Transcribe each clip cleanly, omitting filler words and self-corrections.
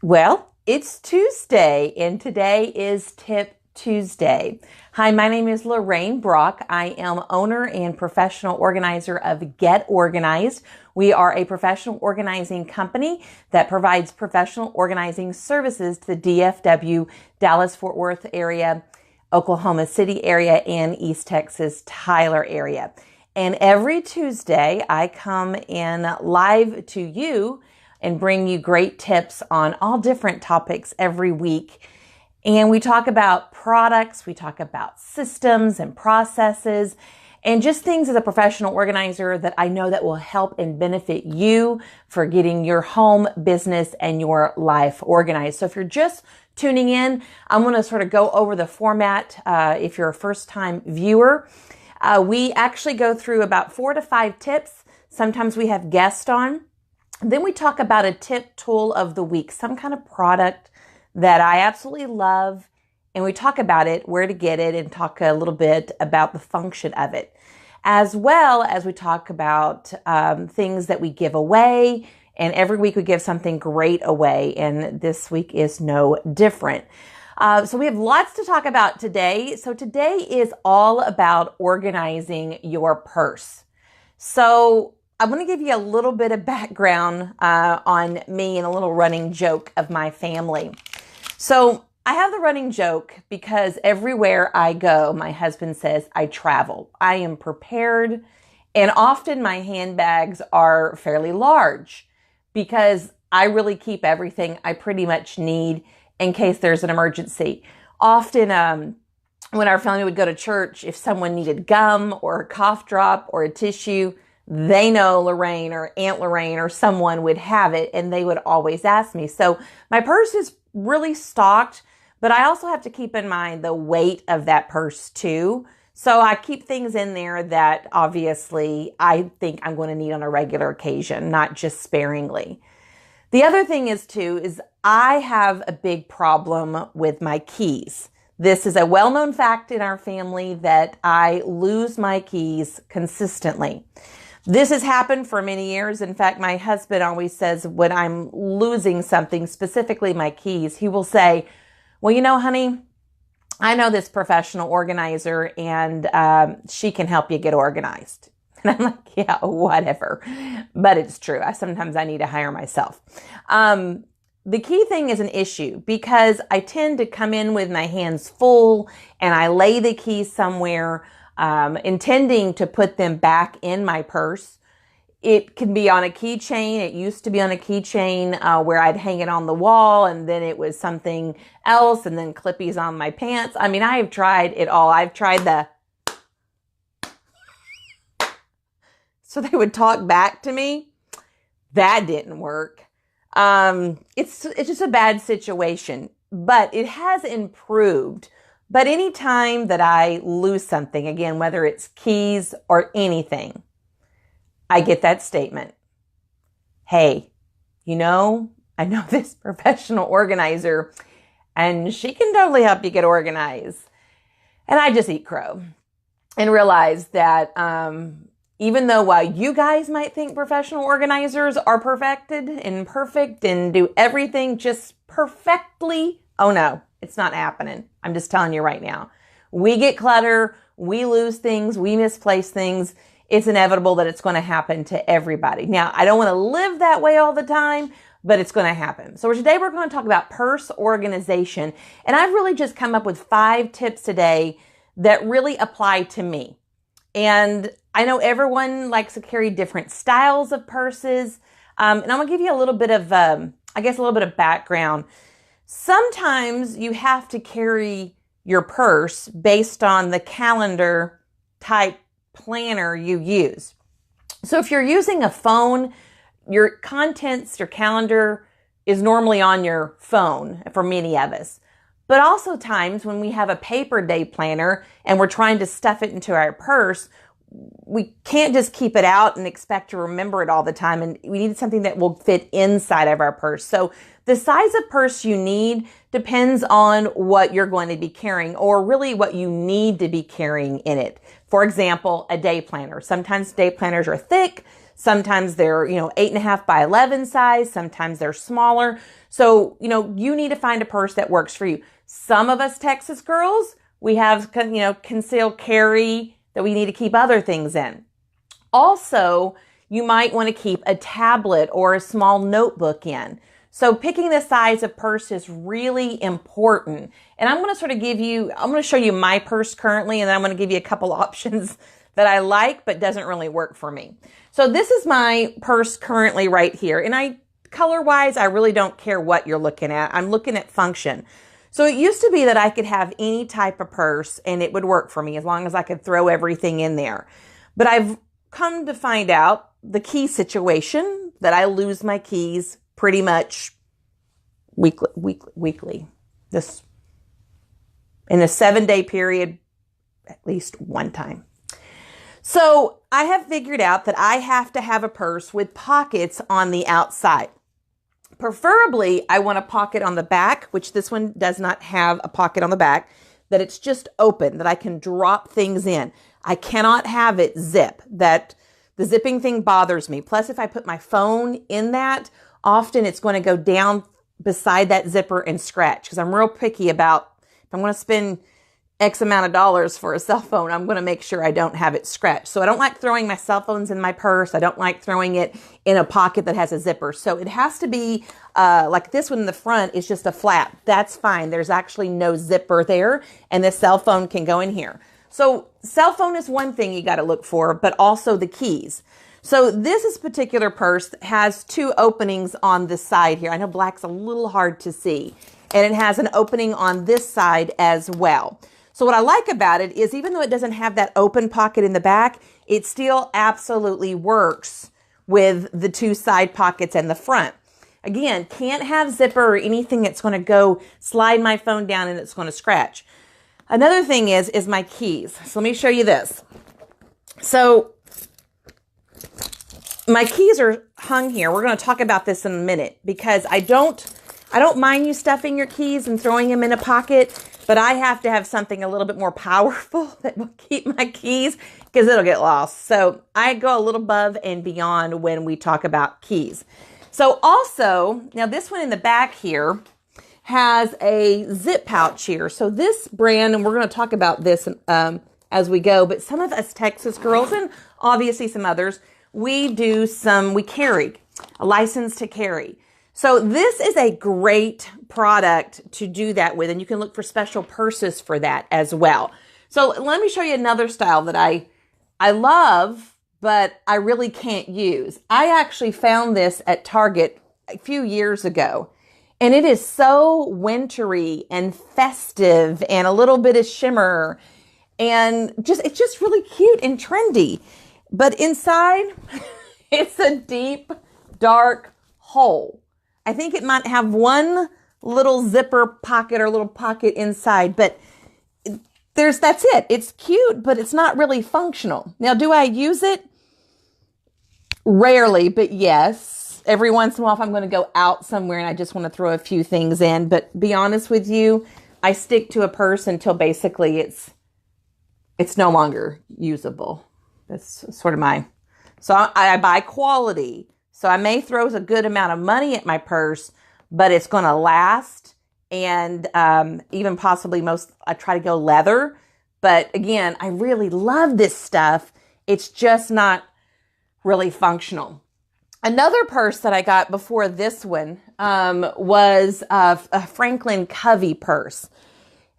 Well, it's Tuesday, and today is Tip Tuesday. Hi, my name is Lorraine Brock. I am owner and professional organizer of Get Organized. We are a professional organizing company that provides professional organizing services to the DFW, Dallas-Fort Worth area, Oklahoma City area, and East Texas, Tyler area. And every Tuesday, I come in live to you and bring you great tips on all different topics every week. And we talk about products, we talk about systems and processes, and just things as a professional organizer that I know that will help and benefit you for getting your home, business, and your life organized. So if you're just tuning in, I'm going to sort of go over the format. If you're a first-time viewer, we actually go through about 4 to 5 tips. Sometimes we have guests on. Then we talk about a tip tool of the week, some kind of product that I absolutely love. And we talk about it, where to get it, and talk a little bit about the function of it. As well as we talk about things that we give away. And every week we give something great away. And this week is no different. So we have lots to talk about today. So today is all about organizing your purse. So I'm going to give you a little bit of background on me and a little running joke of my family. So I have the running joke because everywhere I go, my husband says I travel. I am prepared, and often my handbags are fairly large because I really keep everything I pretty much need in case there's an emergency. Often when our family would go to church, if someone needed gum or a cough drop or a tissue, they know Lorraine or Aunt Lorraine or someone would have it, and they would always ask me. So my purse is really stocked, but I also have to keep in mind the weight of that purse too. So I keep things in there that obviously I think I'm going to need on a regular occasion, not just sparingly. The other thing is I have a big problem with my keys. This is a well-known fact in our family that I lose my keys consistently. This has happened for many years. In fact, my husband always says when I'm losing something, specifically my keys, he will say, well, you know, honey, I know this professional organizer and she can help you get organized. And I'm like, yeah, whatever. But it's true. Sometimes I need to hire myself. The key thing is an issue because I tend to come in with my hands full and I lay the keys somewhere intending to put them back in my purse. It can be on a keychain. It used to be on a keychain where I'd hang it on the wall, and then it was something else, and then clippies on my pants. I mean, I have tried it all. I've tried so they would talk back to me. That didn't work. It's just a bad situation, but it has improved. But any time that I lose something, again, whether it's keys or anything, I get that statement. Hey, I know this professional organizer and she can totally help you get organized. And I just eat crow and realize that even though while you guys might think professional organizers are perfected and perfect and do everything just perfectly, oh no, it's not happening. I'm just telling you right now. We get clutter, we lose things, we misplace things. It's inevitable that it's going to happen to everybody. Now, I don't want to live that way all the time, but it's going to happen. So today we're going to talk about purse organization. And I've really just come up with 5 tips today that really apply to me. And I know everyone likes to carry different styles of purses. And I'm going to give you a little bit of, a little bit of background. Sometimes you have to carry your purse based on the calendar type planner you use. So if you're using a phone, your contents, your calendar is normally on your phone for many of us. But also times when we have a paper day planner and we're trying to stuff it into our purse, we can't just keep it out and expect to remember it all the time. And we need something that will fit inside of our purse. So the size of purse you need depends on what you're going to be carrying, or really what you need to be carrying in it. For example, a day planner. Sometimes day planners are thick. Sometimes they're, 8.5 by 11 size. Sometimes they're smaller. So, you need to find a purse that works for you. Some of us Texas girls, we have, concealed carry that we need to keep other things in. Also, you might want to keep a tablet or a small notebook in. So picking the size of purse is really important. And I'm going to show you my purse currently, and then I'm going to give you a couple options that I like but doesn't really work for me. So this is my purse currently right here. And color-wise, I really don't care what you're looking at. I'm looking at function. So it used to be that I could have any type of purse and it would work for me as long as I could throw everything in there. But I've come to find out the key situation that I lose my keys pretty much weekly. This in a 7-day period, at least one time. So I have figured out that I have to have a purse with pockets on the outside. Preferably, I want a pocket on the back, which this one does not have a pocket on the back, that it's just open, that I can drop things in. I cannot have it zip. That the zipping thing bothers me. Plus, if I put my phone in that, often it's going to go down beside that zipper and scratch, because I'm real picky about if I'm going to spend X amount of dollars for a cell phone, I'm going to make sure I don't have it scratched. So I don't like throwing my cell phones in my purse. I don't like throwing it in a pocket that has a zipper. So it has to be like this one in the front is just a flap. That's fine. There's actually no zipper there, and the cell phone can go in here. So cell phone is one thing you got to look for, but also the keys. So this particular purse has 2 openings on the side here. I know black's a little hard to see, and it has an opening on this side as well. So what I like about it is even though it doesn't have that open pocket in the back, it still absolutely works with the 2 side pockets and the front. Again, can't have zipper or anything that's going to go slide my phone down and it's going to scratch. Another thing is my keys. So let me show you this. So my keys are hung here. We're going to talk about this in a minute because I don't mind you stuffing your keys and throwing them in a pocket, but I have to have something a little bit more powerful that will keep my keys because it'll get lost. So I go a little above and beyond when we talk about keys. So also, now this one in the back here has a zip pouch here. So this brand, and we're going to talk about this as we go, but some of us Texas girls and obviously some others, we carry a license to carry. So this is a great product to do that with, and you can look for special purses for that as well. So let me show you another style that I love, but I really can't use. I actually found this at Target a few years ago, and it is so wintry and festive and a little bit of shimmer, and it's just really cute and trendy. But inside, it's a deep, dark hole. I think it might have one little zipper pocket or little pocket inside, but that's it. It's cute, but it's not really functional. Now, do I use it? Rarely, but yes. Every once in a while, if I'm going to go out somewhere and I just want to throw a few things in. But be honest with you, I stick to a purse until basically it's no longer usable. That's sort of so I buy quality. So I may throw a good amount of money at my purse, but it's going to last. And even possibly I try to go leather. But again, I really love this stuff. It's just not really functional. Another purse that I got before this one was a Franklin Covey purse.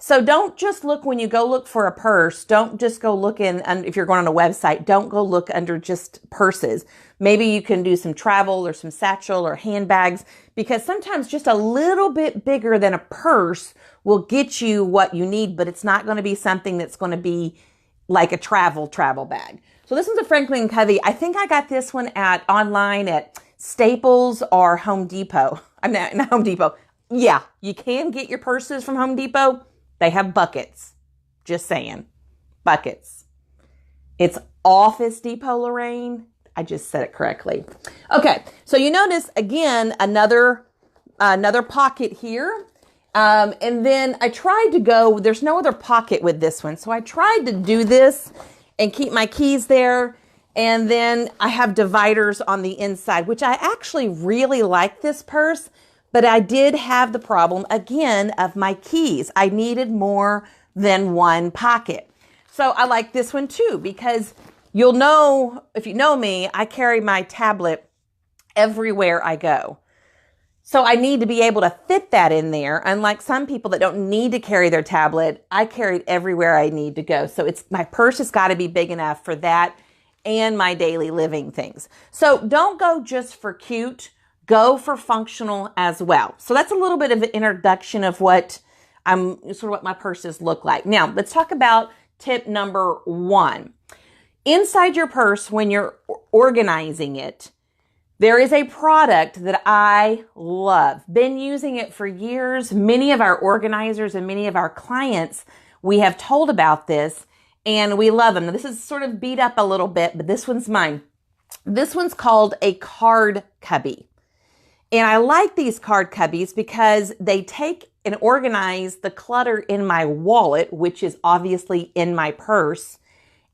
So don't just look when you go look for a purse. Don't just go looking, and if you're going on a website, don't go look under just purses. Maybe you can do some travel or some satchel or handbags, because sometimes just a little bit bigger than a purse will get you what you need, but it's not going to be something that's going to be like a travel bag. So this one's a Franklin Covey. I think I got this one online at Staples or Home Depot. I'm not Home Depot. Yeah, you can get your purses from Home Depot. They have buckets. Just saying. Buckets. It's Office Depot, Lorraine. I just said it correctly. Okay, so you notice, again, another pocket here. And then I tried to there's no other pocket with this one. So I tried to do this and keep my keys there. And then I have dividers on the inside, which I actually really like this purse, but I did have the problem again of my keys. I needed more than one pocket. So I like this one too, because you'll know, if you know me, I carry my tablet everywhere I go. So I need to be able to fit that in there. Unlike some people that don't need to carry their tablet, I carry it everywhere I need to go. So my purse has got to be big enough for that and my daily living things. So don't go just for cute, go for functional as well. So that's a little bit of an introduction of what my purses look like. Now let's talk about tip number 1. Inside your purse, when you're organizing it, there is a product that I love. Been using it for years. Many of our organizers and many of our clients, we have told about this and we love them. Now, this is sort of beat up a little bit, but this one's mine. This one's called a card cubby. And I like these card cubbies because they take and organize the clutter in my wallet, which is obviously in my purse,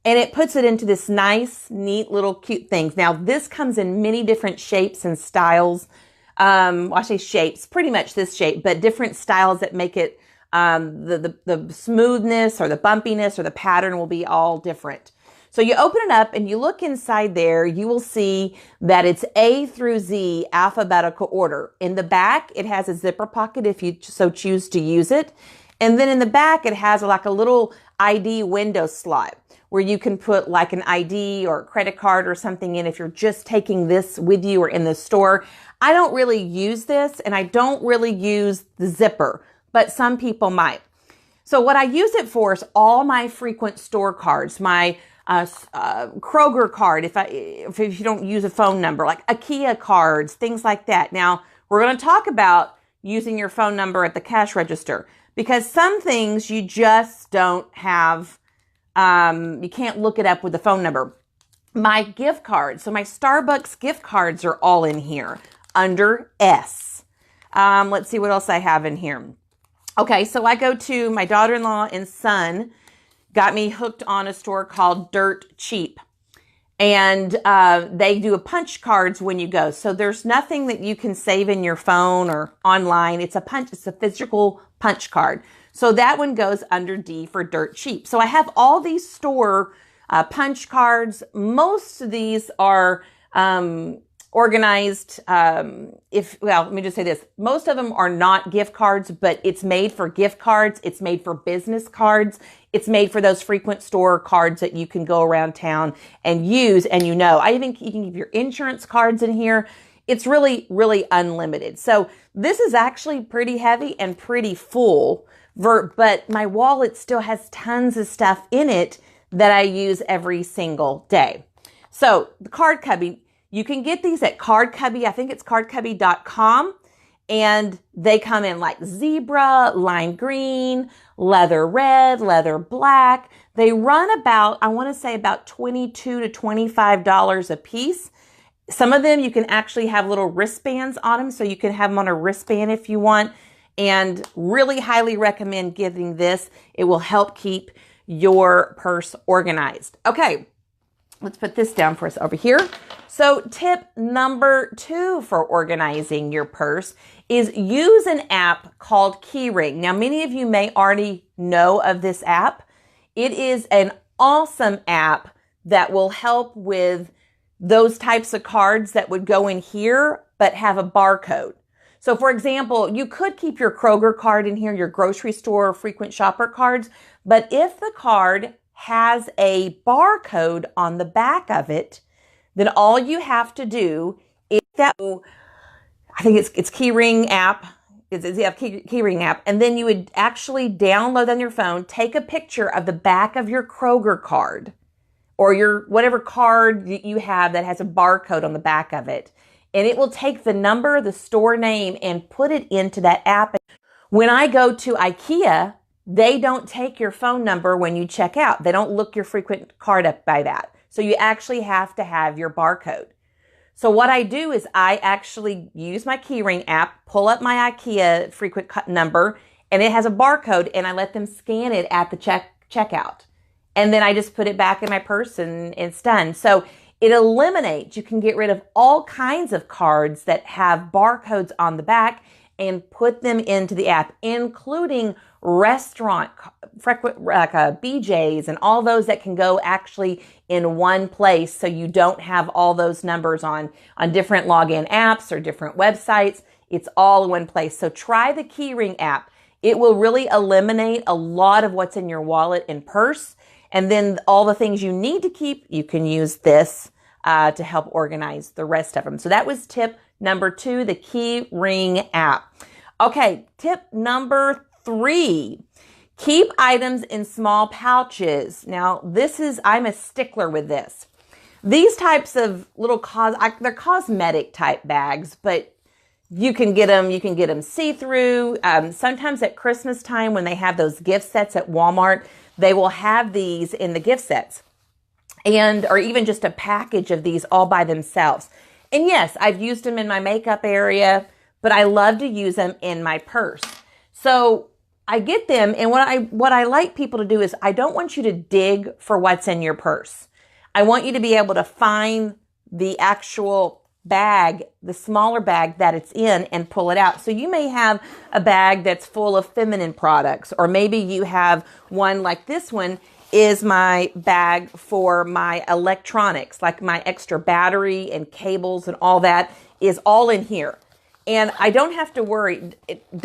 and it puts it into this nice, neat little cute things. Now, this comes in many different shapes and styles. I say shapes, pretty much this shape, but different styles that make it, the smoothness or the bumpiness or the pattern will be all different. So you open it up and you look inside there, you will see that it's A through Z alphabetical order. In the back, it has a zipper pocket if you so choose to use it. And then in the back, it has like a little ID window slot where you can put like an ID or a credit card or something in if you're just taking this with you or in the store. I don't really use this and I don't really use the zipper, but some people might. So what I use it for is all my frequent store cards, my Kroger card, if you don't use a phone number, like IKEA cards, things like that. Now, we're going to talk about using your phone number at the cash register because some things you just don't have, you can't look it up with the phone number. My gift cards, so my Starbucks gift cards are all in here under S. Let's see what else I have in here. Okay, so I go to my daughter-in-law and son got me hooked on a store called Dirt Cheap. And they do a punch cards when you go. So there's nothing that you can save in your phone or online. It's a physical punch card. So that one goes under D for Dirt Cheap. So I have all these store punch cards. Most of these are organized. Let me just say this. Most of them are not gift cards, but it's made for gift cards. It's made for business cards. It's made for those frequent store cards that you can go around town and use. And you can keep your insurance cards in here. It's really, really unlimited. So this is actually pretty heavy and pretty full, but my wallet still has tons of stuff in it that I use every single day. So the card cubby, you can get these at Card Cubby. I think it's cardcubby.com. And they come in like zebra, lime green, leather red, leather black. They run about, I want to say about $22 to $25 a piece. Some of them you can actually have little wristbands on them. So you can have them on a wristband if you want. And really highly recommend getting this. It will help keep your purse organized. Okay. Let's put this down for us over here. So tip number 2 for organizing your purse is use an app called Keyring. Now, many of you may already know of this app. It is an awesome app that will help with those types of cards that would go in here, but have a barcode. So for example, you could keep your Kroger card in here, your grocery store frequent shopper cards, but if the card has a barcode on the back of it, then all you have to do is I think it's Keyring App. Keyring App. And then you would actually download on your phone, take a picture of the back of your Kroger card or your whatever card that you have that has a barcode on the back of it. And it will take the number, the store name, and put it into that app. When I go to IKEA, they don't take your phone number when you check out. They don't look your frequent card up by that. So you actually have to have your barcode. So what I do is I actually use my Keyring app, pull up my IKEA frequent number, and it has a barcode, and I let them scan it at the checkout. And then I just put it back in my purse and it's done. So It eliminates, you can get rid of all kinds of cards that have barcodes on the back and put them into the app, including restaurant, like BJ's and all those that can go actually in one place, so you don't have all those numbers on different login apps or different websites. It's all in one place. So try the Keyring app. It will really eliminate a lot of what's in your wallet and purse. And then all the things you need to keep, you can use this to help organize the rest of them. So that was tip number 2, the Keyring app. Okay, tip number 3, keep items in small pouches. Now, I'm a stickler with this. These types of little, they're cosmetic type bags, but you can get them see-through. Sometimes at Christmas time when they have those gift sets at Walmart, they will have these in the gift sets, or even just a package of these all by themselves. And yes, I've used them in my makeup area, but I love to use them in my purse. So I get them, and what I like people to do is, I don't want you to dig for what's in your purse. I want you to be able to find the actual bag, the smaller bag that it's in, and pull it out. So you may have a bag that's full of feminine products, or maybe you have one like this one is my bag for my electronics, like my extra battery and cables and all that is all in here. And I don't have to worry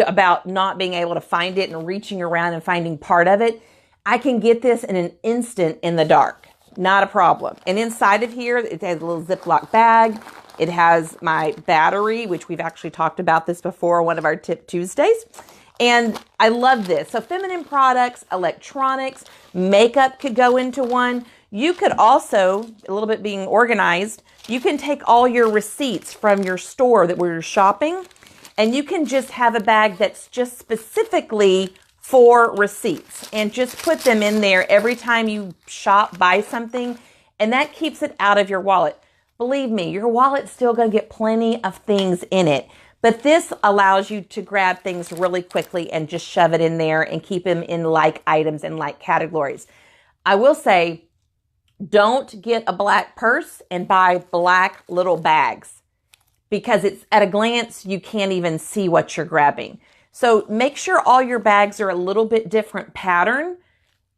about not being able to find it and reaching around and finding part of it. I can get this in an instant in the dark. Not a problem. And inside of here, it has a little Ziploc bag. It has my battery, which we've actually talked about this before, one of our Tip Tuesdays. And I love this. So feminine products, electronics, makeup could go into one. You could also, a little bit being organized, you can take all your receipts from your store where you're shopping, and you can just have a bag that's just specifically for receipts, and just put them in there every time you buy something, and that keeps it out of your wallet. Believe me, your wallet's still going to get plenty of things in it, but this allows you to grab things really quickly and just shove it in there and keep them in like items and like categories. I will say, don't get a black purse and buy black little bags, because it's at a glance, you can't even see what you're grabbing. So make sure all your bags are a little bit different pattern,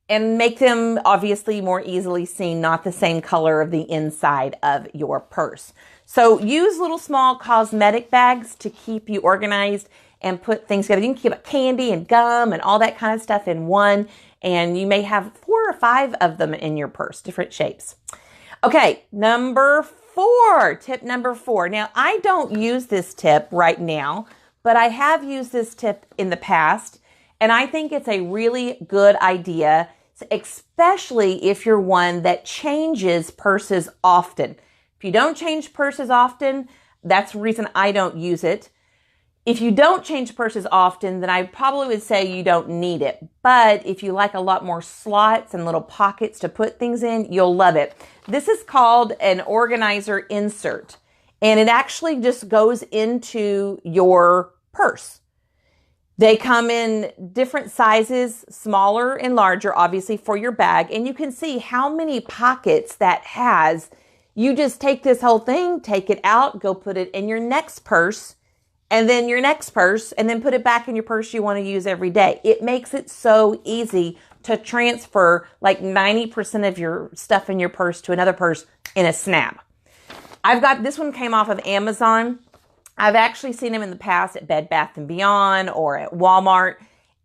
and make them obviously more easily seen, not the same color of the inside of your purse. So use little small cosmetic bags to keep you organized and put things together. You can keep candy and gum and all that kind of stuff in one, and you may have 4 or 5 of them in your purse, different shapes. Okay, number 4, tip number 4. Now, I don't use this tip right now, but I have used this tip in the past, and I think it's a really good idea, especially if you're one that changes purses often. If you don't change purses often, that's the reason I don't use it. If you don't change purses often, then I probably would say you don't need it. But if you like a lot more slots and little pockets to put things in, you'll love it. This is called an organizer insert, and it actually just goes into your purse. They come in different sizes, smaller and larger, obviously, for your bag. And you can see how many pockets that has. You just take this whole thing, take it out, go put it in your next purse, and then your next purse, and then put it back in your purse you want to use every day. It makes it so easy to transfer like 90% of your stuff in your purse to another purse in a snap. This one came off of Amazon. I've actually seen them in the past at Bed Bath & Beyond or at Walmart.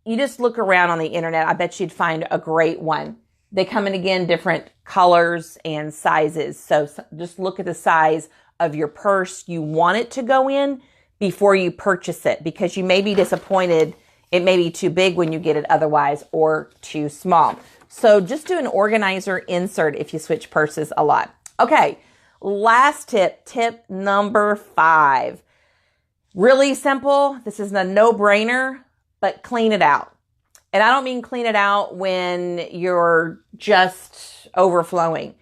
You just look around on the internet. I bet you'd find a great one. They come in, again, different colors and sizes. So just look at the size of your purse you want it to go in before you purchase it, because you may be disappointed. It may be too big when you get it otherwise, or too small. So just do an organizer insert if you switch purses a lot. Okay, last tip, tip number 5. Really simple. This is a no-brainer, but clean it out. And I don't mean clean it out when you're just overflowing.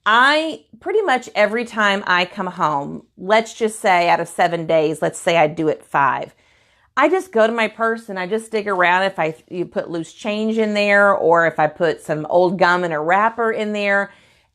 I pretty much every time I come home, let's just say out of 7 days, let's say I do it 5. I just go to my purse and I just dig around if you put loose change in there, or if I put some old gum in a wrapper in there.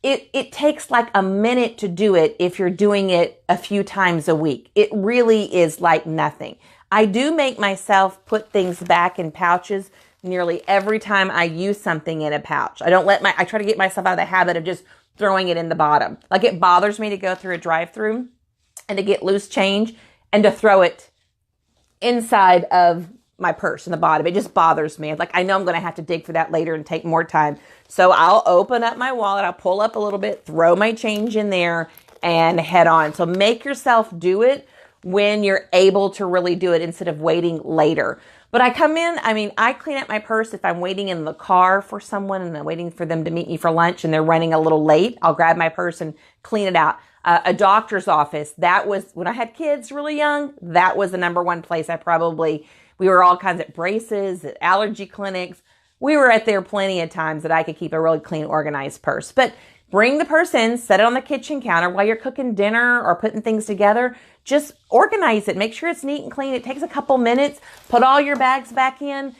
it takes like a minute to do it if you're doing it a few times a week. It really is like nothing. I do make myself put things back in pouches nearly every time I use something in a pouch. I try to get myself out of the habit of just throwing it in the bottom. Like it bothers me to go through a drive-through and to get loose change and to throw it inside of my purse in the bottom. It just bothers me. Like I know I'm going to have to dig for that later and take more time. So I'll open up my wallet, I'll pull up a little bit, throw my change in there and head on. So make yourself do it when you're able to really do it instead of waiting later. But I clean up my purse if I'm waiting in the car for someone and I'm waiting for them to meet me for lunch and they're running a little late. I'll grab my purse and clean it out. A doctor's office, that was, when I had kids really young, that was the number one place we were all kinds of braces, at allergy clinics. We were at there plenty of times that I could keep a really clean, organized purse. But bring the purse in, set it on the kitchen counter while you're cooking dinner or putting things together. Just organize it. Make sure it's neat and clean. It takes a couple minutes. Put all your bags back in.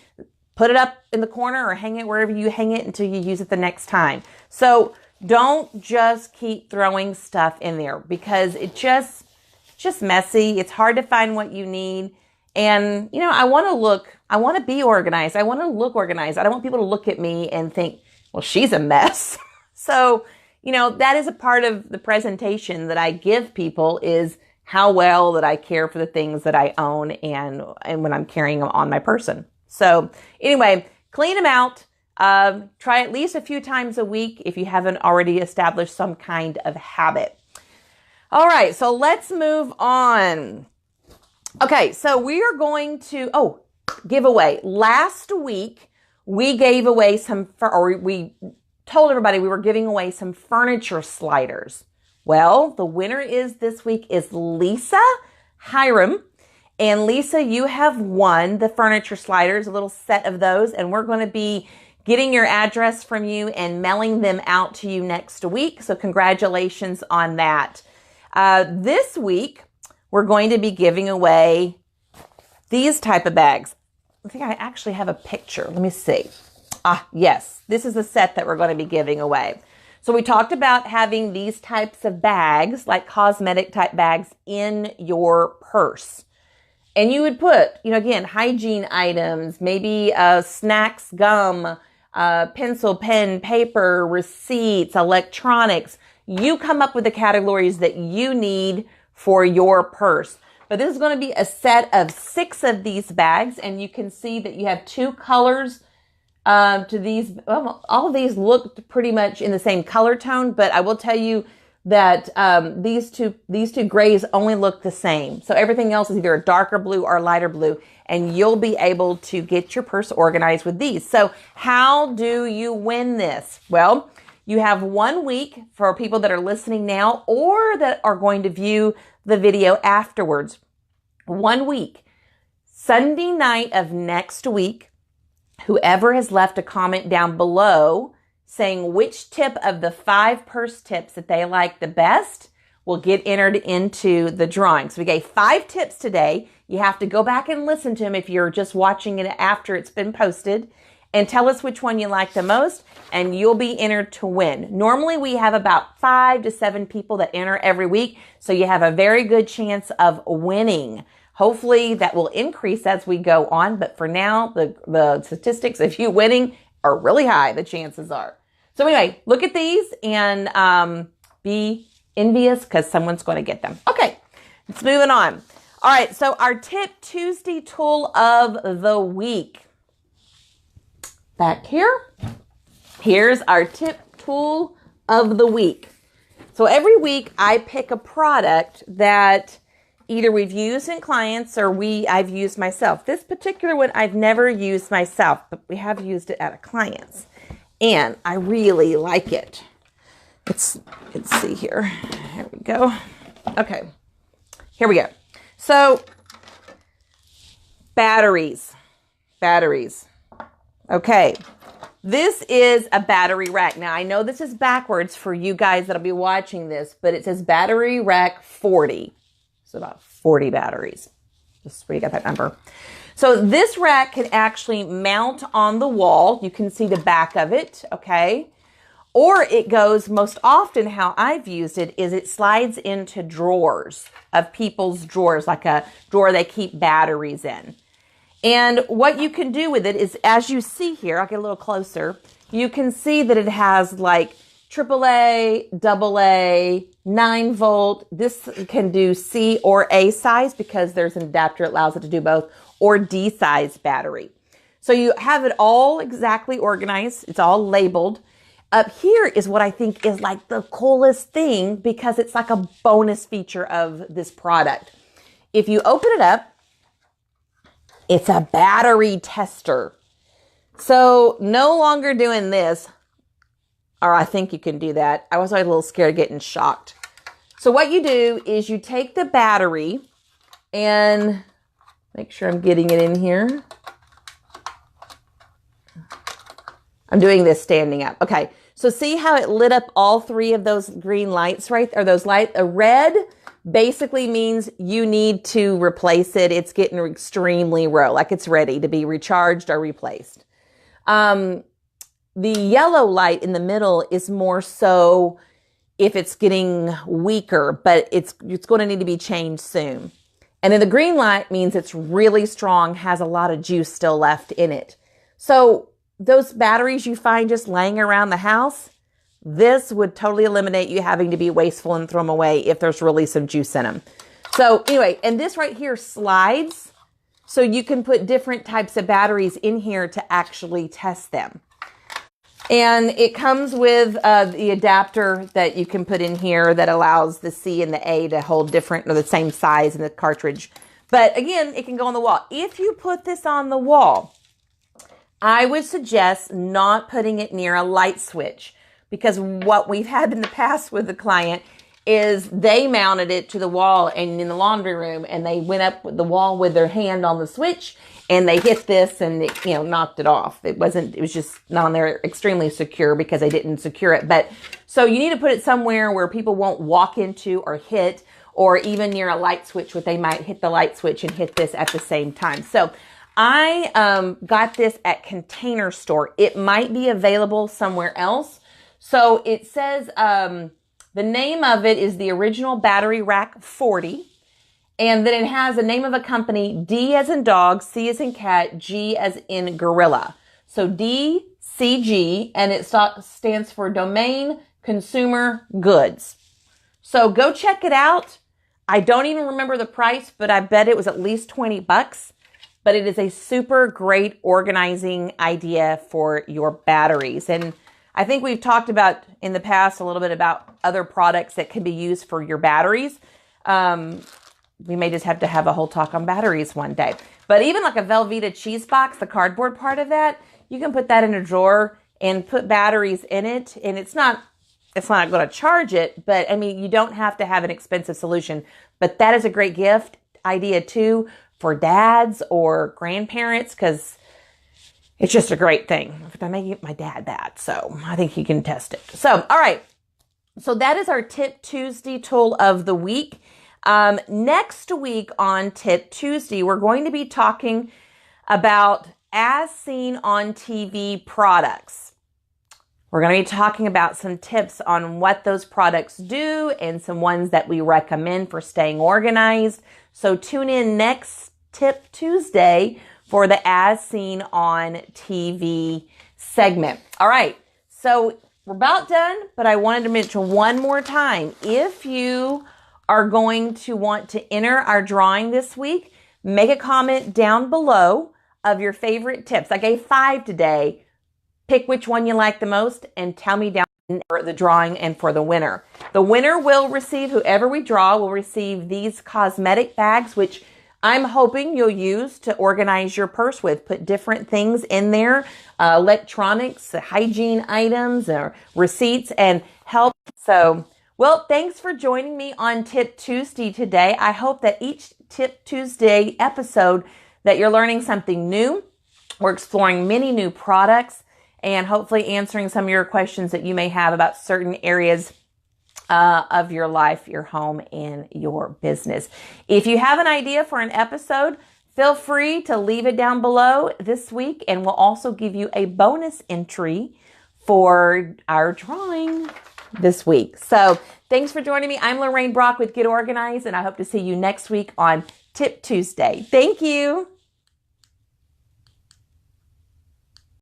Put it up in the corner or hang it wherever you hang it until you use it the next time. So don't just keep throwing stuff in there because it's just messy. It's hard to find what you need. And, I want to be organized. I want to look organized. I don't want people to look at me and think, well, she's a mess. So, that is a part of the presentation that I give people is how well that I care for the things that I own and when I'm carrying them on my person. So anyway, clean them out. Try at least a few times a week if you haven't already established some kind of habit. All right, so let's move on. Okay, so we are going to, giveaway. Last week, we gave away we told everybody we were giving away some furniture sliders. Well, the winner this week is Lisa Hiram. And Lisa, you have won the furniture sliders, a little set of those, and we're going to be getting your address from you and mailing them out to you next week. So congratulations on that. This week, we're going to be giving away these type of bags. I think I actually have a picture. Let me see. Yes, this is the set that we're going to be giving away. So we talked about having these types of bags, like cosmetic type bags, in your purse. And you would put, again, hygiene items, maybe snacks, gum, pencil, pen, paper, receipts, electronics. You come up with the categories that you need for your purse. But this is going to be a set of 6 of these bags, and you can see that you have 2 colors to these. Well, all of these look pretty much in the same color tone, but I will tell you that these two grays only look the same. So everything else is either a darker blue or lighter blue, and you'll be able to get your purse organized with these. So how do you win this? Well, you have 1 week for people that are listening now or that are going to view the video afterwards. 1 week. Sunday night of next week, whoever has left a comment down below saying which tip of the 5 purse tips that they like the best will get entered into the drawing. So we gave 5 tips today. You have to go back and listen to them if you're just watching it after it's been posted, and tell us which one you like the most, and you'll be entered to win. Normally we have about 5 to 7 people that enter every week, so you have a very good chance of winning. Hopefully that will increase as we go on, but for now, the statistics of you winning are really high, the chances are. So anyway, look at these and be envious because someone's going to get them. Okay, let's move on. All right, so our Tip Tuesday tool of the week. Back here, here's our tip tool of the week. So every week I pick a product that either we've used in clients or I've used myself. This particular one I've never used myself, but we have used it at a client's, and I really like it. Let's see here. Here we go. Okay, here we go. So batteries. Okay, this is a battery rack. Now, I know this is backwards for you guys that'll be watching this, but it says battery rack 40. So about 40 batteries. Just where you got that number. So this rack can actually mount on the wall. You can see the back of it, okay? Or it goes, most often how I've used it is it slides into drawers of people's drawers, like a drawer they keep batteries in. And what you can do with it is, as you see here, I'll get a little closer, you can see that it has like AAA, AA, 9 volt. This can do C or A size because there's an adapter that allows it to do both, or D size battery. So you have it all exactly organized. It's all labeled. Up here is what I think is like the coolest thing because it's like a bonus feature of this product. If you open it up, it's a battery tester. So no longer doing this, or I think you can do that. I was always a little scared of getting shocked. So what you do is you take the battery and make sure I'm getting it in here. I'm doing this standing up. Okay. So see how it lit up all 3 of those green lights, right? Or those lights. A red basically means you need to replace it. It's getting extremely low, like it's ready to be recharged or replaced. The yellow light in the middle is more so if it's getting weaker, but it's going to need to be changed soon. And then the green light means it's really strong, has a lot of juice still left in it. So those batteries you find just laying around the house, this would totally eliminate you having to be wasteful and throw them away if there's really some juice in them. So anyway, and this right here slides, so you can put different types of batteries in here to actually test them. And it comes with the adapter that you can put in here that allows the C and the A to hold different, or the same size in the cartridge. But again, it can go on the wall. If you put this on the wall, I would suggest not putting it near a light switch, because what we've had in the past with the client is they mounted it to the wall and in the laundry room, and they went up the wall with their hand on the switch and they hit this and it, knocked it off. It was just not on there extremely secure because they didn't secure it. But so you need to put it somewhere where people won't walk into or hit, or even near a light switch where they might hit the light switch and hit this at the same time. So I got this at Container Store. It might be available somewhere else. So it says the name of it is the Original Battery Rack 40. And then it has the name of a company, D as in dog, C as in cat, G as in gorilla. So DCG, and it stands for Domain Consumer Goods. So go check it out. I don't even remember the price, but I bet it was at least $20. But it is a super great organizing idea for your batteries. And I think we've talked about in the past a little bit about other products that can be used for your batteries. We may just have to have a whole talk on batteries one day. But even like a Velveeta cheese box, the cardboard part of that, you can put that in a drawer and put batteries in it. And it's not going to charge it, but I mean, you don't have to have an expensive solution. But that is a great gift idea too, for dads or grandparents, because it's just a great thing. I may get my dad that, so I think he can test it. So, all right. So that is our Tip Tuesday tool of the week. Next week on Tip Tuesday, we're going to be talking about as seen on TV products. We're going to be talking about some tips on what those products do and some ones that we recommend for staying organized. So tune in next Tip Tuesday for the As Seen on TV segment. All right. So we're about done, but I wanted to mention one more time. If you are going to want to enter our drawing this week, make a comment down below of your favorite tips. I gave 5 today. Pick which one you like the most and tell me down for the drawing and for the winner. The winner will receive, whoever we draw will receive these cosmetic bags, which I'm hoping you'll use to organize your purse with. Put different things in there, electronics, hygiene items, or receipts, and help. So, well, thanks for joining me on Tip Tuesday today. I hope that each Tip Tuesday episode that you're learning something new. We're exploring many new products and hopefully answering some of your questions that you may have about certain areas of your life, your home, and your business. If you have an idea for an episode, feel free to leave it down below this week, and we'll also give you a bonus entry for our drawing this week. So thanks for joining me. I'm Lorraine Brock with Get Organized, and I hope to see you next week on Tip Tuesday. Thank you.